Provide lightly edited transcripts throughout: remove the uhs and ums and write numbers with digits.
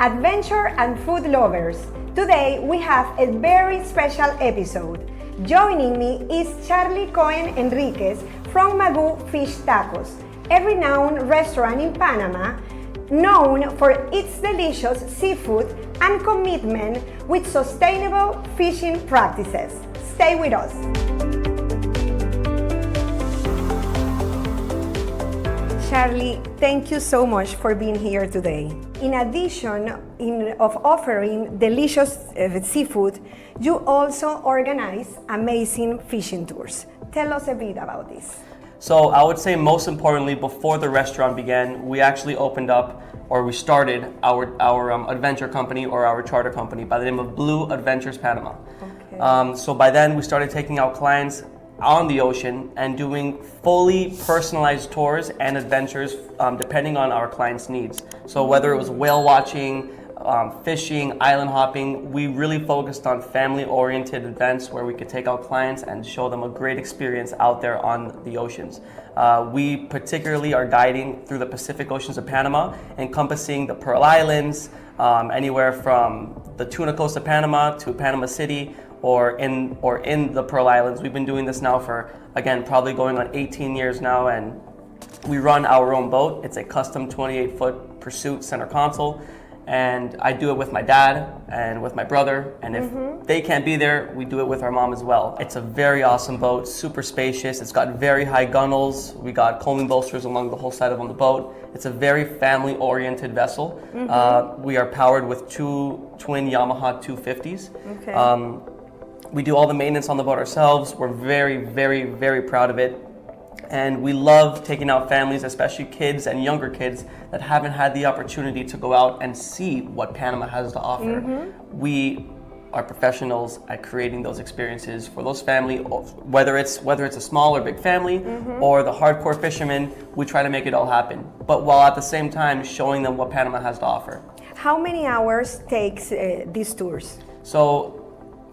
adventure and food lovers. Today we have a very special episode. Joining me is Charlie Cohen Enriquez from Magu Fish Tacos, a renowned restaurant in Panama known for its delicious seafood and commitment with sustainable fishing practices. Stay with us. Charlie, thank you so much for being here today. In addition of offering delicious seafood, you also organize amazing fishing tours. Tell us a bit about this. So I would say most importantly, before the restaurant began, we actually we started our adventure company or our charter company by the name of Blue Adventures Panama. Okay. So by then we started taking out clients on the ocean and doing fully personalized tours and adventures depending on our clients' needs. So whether it was whale watching, fishing, island hopping, we really focused on family-oriented events where we could take out clients and show them a great experience out there on the oceans. We particularly are guiding through the Pacific Oceans of Panama, encompassing the Pearl Islands, anywhere from the tuna coast of Panama to Panama City, or in the Pearl Islands. We've been doing this now for, again, probably going on 18 years now, and we run our own boat. It's a custom 28-foot Pursuit center console, and I do it with my dad and with my brother, and if they can't be there, we do it with our mom as well. It's a very awesome boat, super spacious. It's got very high gunnels. We got combing bolsters along the whole side of on the boat. It's a very family-oriented vessel. We are powered with two twin Yamaha 250s. Okay. We do all the maintenance on the boat ourselves. We're very, very, very proud of it. And we love taking out families, especially kids and younger kids that haven't had the opportunity to go out and see what Panama has to offer. We are professionals at creating those experiences for those families, whether it's a small or big family, or the hardcore fishermen. We try to make it all happen, but while at the same time showing them what Panama has to offer. How many hours takes these tours? So,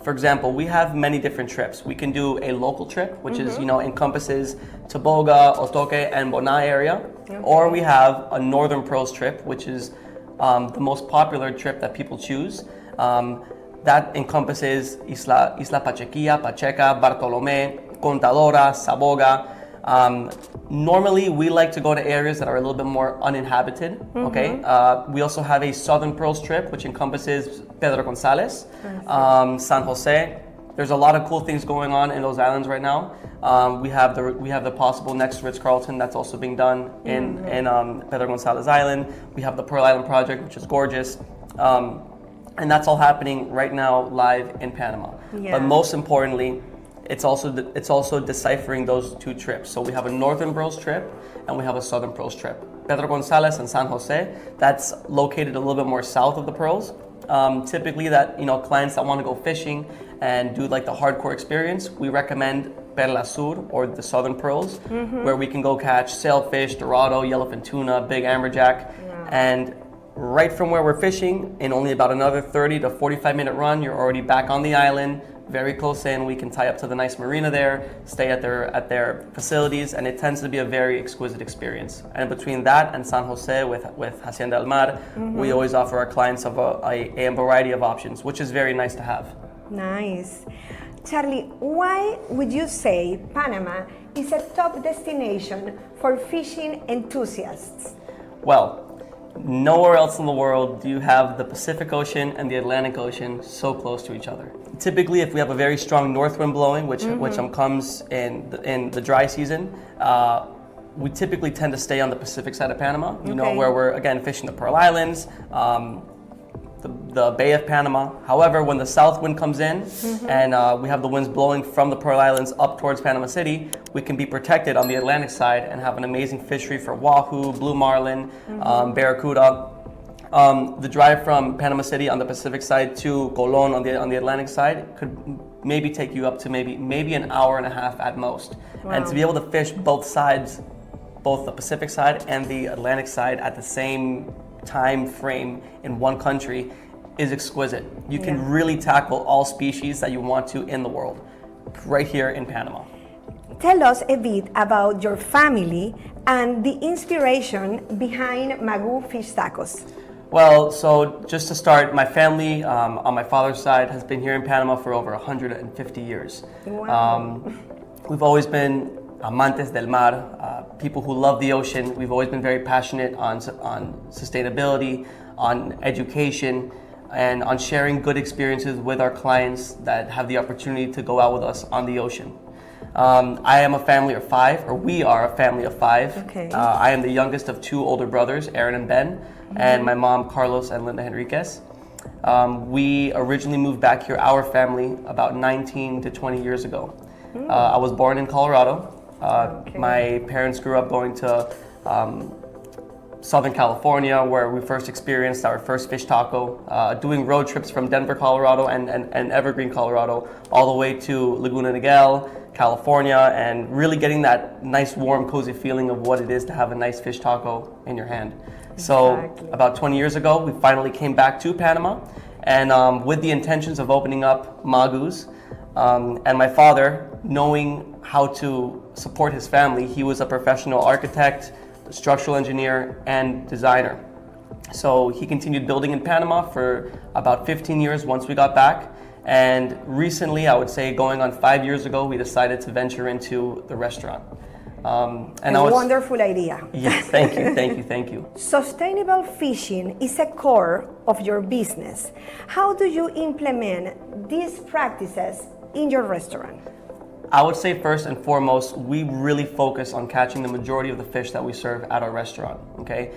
for example, we have many different trips. We can do a local trip, which is, encompasses Taboga, Otoke, and Bona area. Okay. Or we have a Northern Pearls trip, which is the most popular trip that people choose. That encompasses Isla Pachequilla, Pacheca, Bartolomé, Contadora, Saboga. Normally, we like to go to areas that are a little bit more uninhabited, okay? We also have a Southern Pearls trip, which encompasses Pedro Gonzalez, San Jose. There's a lot of cool things going on in those islands right now. We have the possible next Ritz-Carlton that's also being done in Pedro Gonzalez Island. We have the Pearl Island project, which is gorgeous. And that's all happening right now live in Panama. Yeah. But most importantly, it's also deciphering those two trips. So we have a Northern Pearls trip and we have a Southern Pearls trip. Pedro Gonzalez and San Jose, that's located a little bit more south of the Pearls. Typically that, clients that want to go fishing and do like the hardcore experience, we recommend Perla Sur or the Southern Pearls, where we can go catch sailfish, dorado, yellowfin tuna, big amberjack. Yeah. And right from where we're fishing, in only about another 30 to 45 minute run, you're already back on the island, very close in. We can tie up to the nice marina there, stay at their facilities, and it tends to be a very exquisite experience. And between that and San Jose with Hacienda del Mar, we always offer our clients a variety of options, which is very nice to have. Nice. Charlie, why would you say Panama is a top destination for fishing enthusiasts? Well, nowhere else in the world do you have the Pacific Ocean and the Atlantic Ocean so close to each other. Typically, if we have a very strong north wind blowing, which comes in the dry season, we typically tend to stay on the Pacific side of Panama, where we're, again, fishing the Pearl Islands, the Bay of Panama. However, when the south wind comes in and we have the winds blowing from the Pearl Islands up towards Panama City, we can be protected on the Atlantic side and have an amazing fishery for wahoo, blue marlin, barracuda. The drive from Panama City on the Pacific side to Colon on the Atlantic side could maybe take you up to maybe an hour and a half at most. Wow. And to be able to fish both sides, both the Pacific side and the Atlantic side at the same time frame in one country is exquisite. You can really tackle all species that you want to in the world right here in Panama. Tell us a bit about your family and the inspiration behind Magu Fish Tacos. Well, so just to start, my family on my father's side has been here in Panama for over 150 years. Wow. We've always been amantes del mar, people who love the ocean. We've always been very passionate on sustainability, on education, and on sharing good experiences with our clients that have the opportunity to go out with us on the ocean. I am a family of five, or we are a family of five. Okay. I am the youngest of two older brothers, Aaron and Ben, and my mom, Carlos and Linda Henriquez. We originally moved back here, our family, about 19 to 20 years ago. I was born in Colorado. My parents grew up going to Southern California, where we first experienced our first fish taco, doing road trips from Denver, Colorado and Evergreen, Colorado, all the way to Laguna Niguel, California, and really getting that nice, warm, cozy feeling of what it is to have a nice fish taco in your hand. So about 20 years ago, we finally came back to Panama, and with the intentions of opening up Magu's, and my father, knowing how to support his family, he was a professional architect, structural engineer, and designer. So he continued building in Panama for about 15 years once we got back. And recently, I would say going on 5 years ago, we decided to venture into the restaurant. A wonderful idea. Yes, thank you. Sustainable fishing is a core of your business. How do you implement these practices in your restaurant? I would say first and foremost, we really focus on catching the majority of the fish that we serve at our restaurant, okay?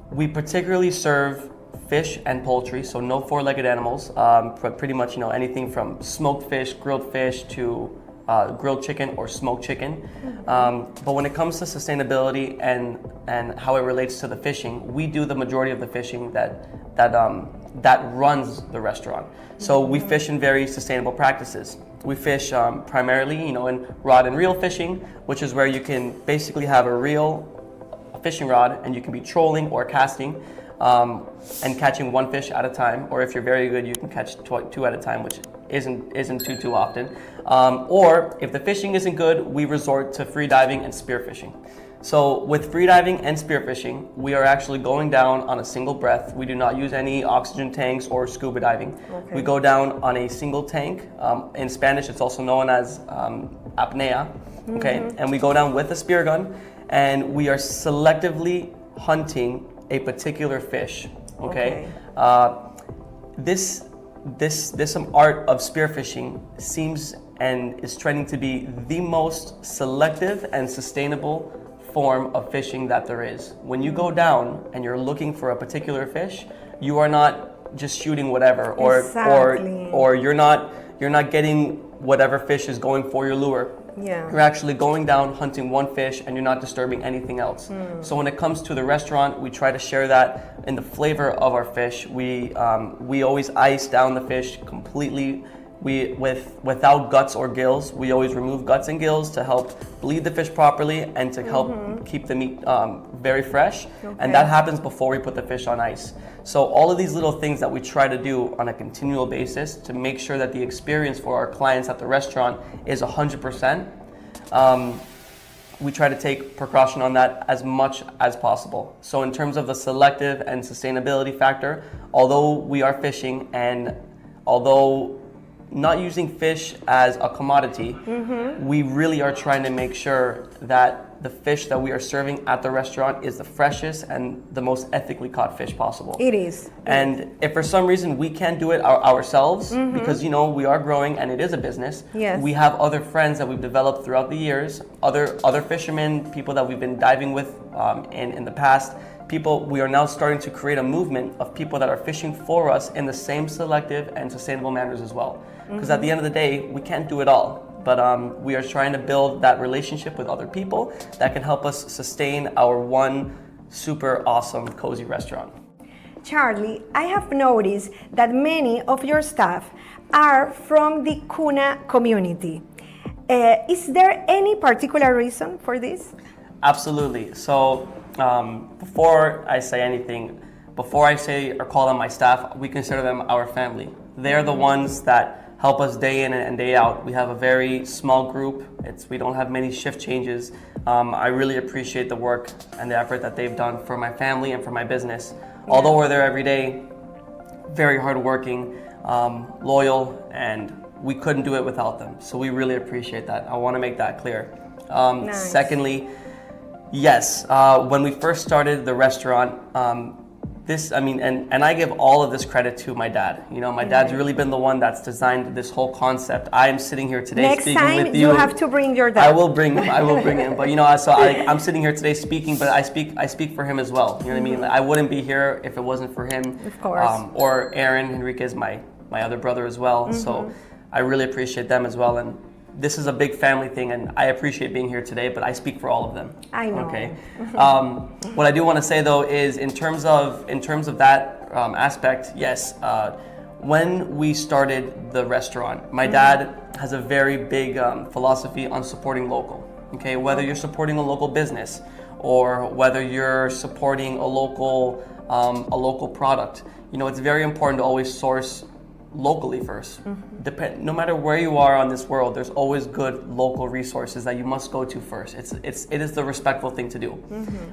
We particularly serve fish and poultry, so no four-legged animals, but pretty much anything from smoked fish, grilled fish, to grilled chicken or smoked chicken. But when it comes to sustainability and how it relates to the fishing, we do the majority of the fishing that runs the restaurant. So we fish in very sustainable practices. We fish primarily, in rod and reel fishing, which is where you can basically have a reel, a fishing rod, and you can be trolling or casting and catching one fish at a time. Or if you're very good, you can catch two at a time, which isn't too often. Or if the fishing isn't good, we resort to free diving and spearfishing. So with free diving and spearfishing, we are actually going down on a single breath. We do not use any oxygen tanks or scuba diving. Okay. We go down on a single tank. In Spanish, it's also known as apnea. Okay, and we go down with a spear gun, and we are selectively hunting a particular fish. Okay, this art of spearfishing seems and is trending to be the most selective and sustainable form of fishing that there is. When you go down and you're looking for a particular fish, you are not just shooting whatever, or you're not getting whatever fish is going for your lure. Yeah. You're actually going down, hunting one fish, and you're not disturbing anything else. So when it comes to the restaurant, we try to share that in the flavor of our fish. We always ice down the fish completely. Without guts or gills. We always remove guts and gills to help bleed the fish properly and to help keep the meat very fresh. Okay. And that happens before we put the fish on ice. So all of these little things that we try to do on a continual basis to make sure that the experience for our clients at the restaurant is 100%. We try to take precaution on that as much as possible. So in terms of the selective and sustainability factor, although we are fishing and although not using fish as a commodity, we really are trying to make sure that the fish that we are serving at the restaurant is the freshest and the most ethically caught fish possible. It is. And if for some reason we can't do it ourselves, because we are growing and it is a business, yes, we have other friends that we've developed throughout the years, other fishermen, people that we've been diving with in the past. We are now starting to create a movement of people that are fishing for us in the same selective and sustainable manners as well. Because at the end of the day, we can't do it all. But we are trying to build that relationship with other people that can help us sustain our one super awesome, cozy restaurant. Charlie, I have noticed that many of your staff are from the Kuna community. Is there any particular reason for this? Absolutely. So before I say anything, before I say or call them my staff, we consider them our family. They're the ones that help us day in and day out. We have a very small group. We don't have many shift changes. I really appreciate the work and the effort that they've done for my family and for my business. Although we're there every day, very hardworking, loyal, and we couldn't do it without them. So we really appreciate that. I want to make that clear. Nice. Secondly, yes, when we first started the restaurant, and I give all of this credit to my dad. You know, my dad's really been the one that's designed this whole concept. I am sitting here today Next speaking time with you. you have to bring your dad. I will bring him. But you know, I'm sitting here today speaking, but I speak for him as well. You know what I mean? Like, I wouldn't be here if it wasn't for him. Of course. Or Aaron Enriquez, my other brother as well. So I really appreciate them as well. And this is a big family thing, and I appreciate being here today, but I speak for all of them. I know. Okay. What I do want to say though is in terms of that aspect, yes, when we started the restaurant, my dad has a very big philosophy on supporting local. Okay, whether you're supporting a local business or whether you're supporting a local product, you know, it's very important to always source locally first. No matter where you are on this world, there's always good local resources that you must go to first. It is the respectful thing to do.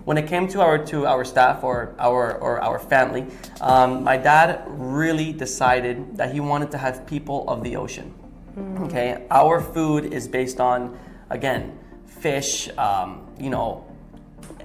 When it came to our staff or our family, my dad really decided that he wanted to have people of the ocean. Okay, our food is based on, again, fish, you know,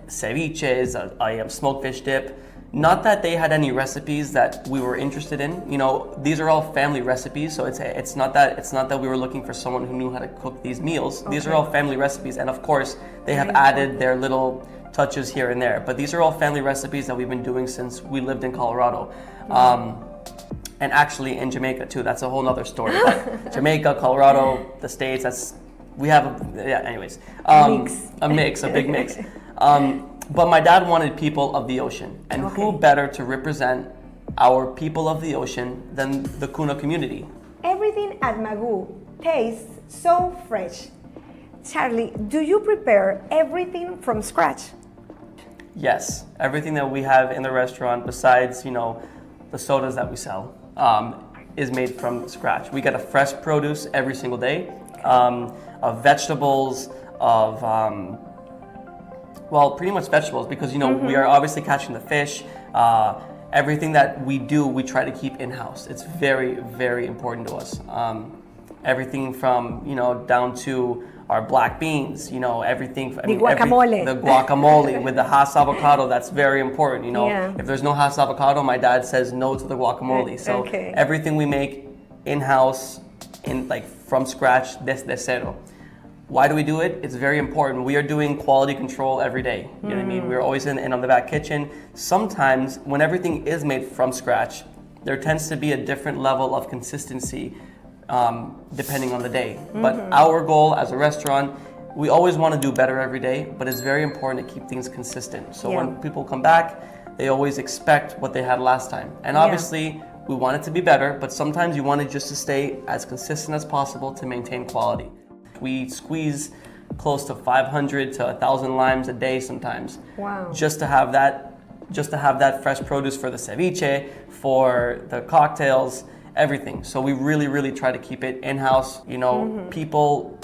ceviches, smoked fish dip. Not that they had any recipes that we were interested in. You know, these are all family recipes, so it's not that we were looking for someone who knew how to cook these meals. Okay. These are all family recipes, and of course, they have added their little touches here and there. But these are all family recipes that we've been doing since we lived in Colorado. And actually in Jamaica too. That's a whole nother story. But Jamaica, Colorado, the States, anyways. A big mix. But my dad wanted people of the ocean, and who better to represent our people of the ocean than the Kuna community? Everything at Magu tastes so fresh. Charlie, do you prepare everything from scratch? Yes, everything that we have in the restaurant, besides, you know, the sodas that we sell, is made from scratch. We get a fresh produce every single day, of vegetables, of pretty much vegetables, because, you know, we are obviously catching the fish. Everything that we do, we try to keep in-house. It's very, very important to us. Everything from, you know, down to our black beans, you know, everything. The guacamole. The guacamole with the Hass avocado, that's very important, you know. Yeah. If there's no Hass avocado, my dad says no to the guacamole. So everything we make in-house, from scratch, desde cero. Why do we do it? It's very important. We are doing quality control every day. You know what I mean? We're always in on the back kitchen. Sometimes when everything is made from scratch, there tends to be a different level of consistency depending on the day. But our goal as a restaurant, we always want to do better every day, but it's very important to keep things consistent. So when people come back, they always expect what they had last time. And obviously, we want it to be better, but sometimes you want it just to stay as consistent as possible to maintain quality. We squeeze close to 500 to 1,000 limes a day sometimes. Wow. Just to have that fresh produce for the ceviche, for the cocktails, everything. So we really, really try to keep it in-house. You know, people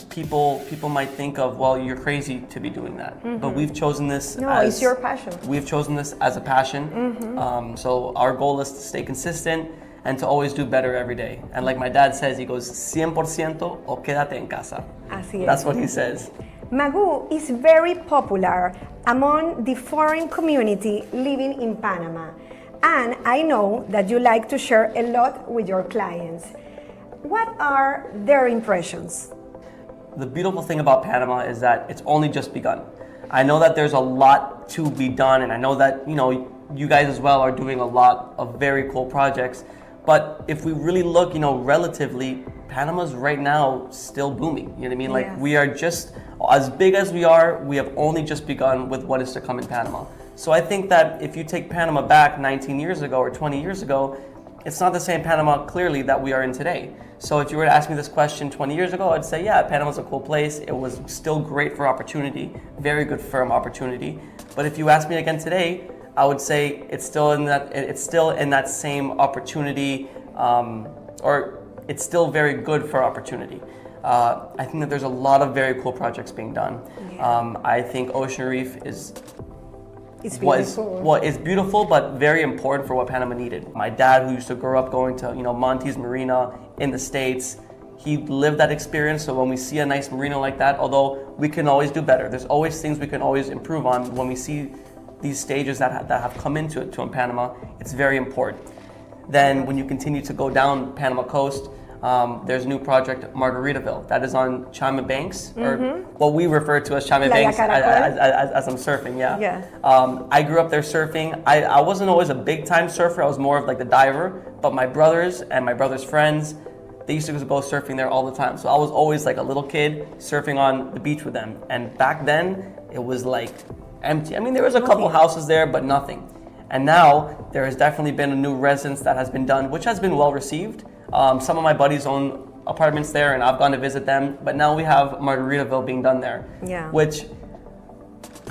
might think of, well, you're crazy to be doing that. But we've chosen this it's your passion. We've chosen this as a passion. So our goal is to stay consistent and to always do better every day. And like my dad says, he goes, 100% o quédate en casa. Así es. That's what he says. Magu is very popular among the foreign community living in Panama. And I know that you like to share a lot with your clients. What are their impressions? The beautiful thing about Panama is that it's only just begun. I know that there's a lot to be done, and I know that, you know, you guys as well are doing a lot of very cool projects. But if we really look, you know, relatively, Panama's right now still booming. You know what I mean? Like, we are just, as big as we are, we have only just begun with what is to come in Panama. So I think that if you take Panama back 19 years ago or 20 years ago, it's not the same Panama, clearly, that we are in today. So if you were to ask me this question 20 years ago, I'd say, yeah, Panama's a cool place. It was still great for opportunity, very good firm opportunity. But if you ask me again today, I would say it's still in that same opportunity, or it's still very good for opportunity. I think that there's a lot of very cool projects being done. I think Ocean Reef is It's beautiful. It's beautiful, but very important for what Panama needed. My dad, who used to grow up going to, Monty's Marina in the States, he lived that experience. So when we see a nice marina like that, although we can always do better, there's always things we can always improve on. When we see these stages that have come into it in Panama, it's very important. Then when you continue to go down Panama coast, there's a new project, Margaritaville, that is on Chama Banks, or what we refer to as Chama Banks as I'm surfing, yeah. I grew up there surfing. I wasn't always a big time surfer, I was more of like the diver, but my brothers and my brother's friends, they used to go surfing there all the time. So I was always like a little kid surfing on the beach with them. And back then, it was like empty. I mean, there was a couple houses there, but nothing. And now, there has definitely been a new residence that has been done, which has been well received. Some of my buddies own apartments there, and I've gone to visit them. But now we have Margaritaville being done there, which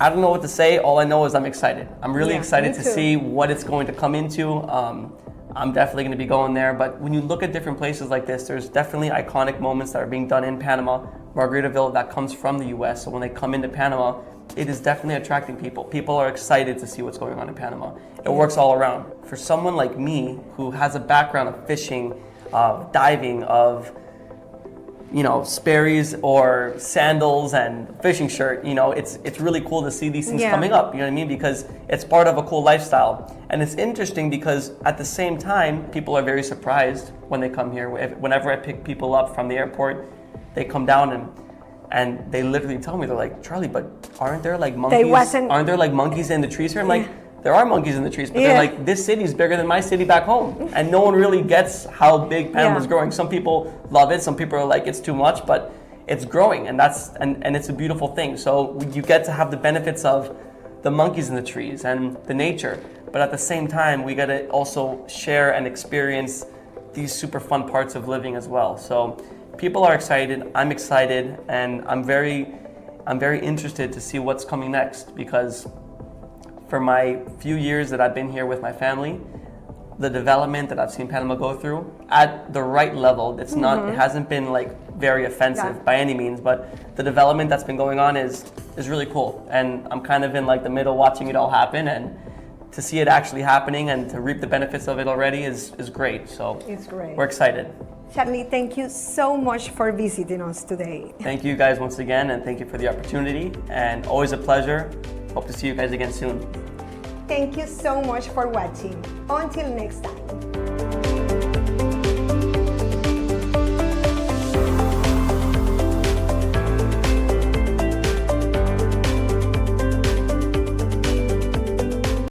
I don't know what to say. All I know is I'm excited. I'm really excited to see what it's going to come into. I'm definitely going to be going there. But when you look at different places like this, there's definitely iconic moments that are being done in Panama. Margaritaville, that comes from the US. So when they come into Panama, it is definitely attracting people. People are excited to see what's going on in Panama. It works all around. For someone like me, who has a background of fishing, of diving, of Sperry's or sandals and fishing shirt, it's really cool to see these things coming up, you know what I mean? Because it's part of a cool lifestyle. And it's interesting because at the same time, people are very surprised when they come here. Whenever I pick people up from the airport, they come down and they literally tell me, they're like, Charlie, but aren't there like monkeys? Aren't there like monkeys in the trees here? I'm like, there are monkeys in the trees, but they're like, this city is bigger than my city back home. And no one really gets how big Panama's growing. Some people love it. Some people are like, it's too much, but it's growing, and it's a beautiful thing. So you get to have the benefits of the monkeys in the trees and the nature. But at the same time, we got to also share and experience these super fun parts of living as well. So people are excited. I'm excited, and I'm very interested to see what's coming next, because for my few years that I've been here with my family, the development that I've seen Panama go through at the right level, it hasn't been like very offensive by any means, but the development that's been going on is really cool. And I'm kind of in like the middle watching it all happen, and to see it actually happening and to reap the benefits of it already is great. So it's great. We're excited. Charlie, thank you so much for visiting us today. Thank you guys once again, and thank you for the opportunity, and always a pleasure. Hope to see you guys again soon. Thank you so much for watching. Until next time.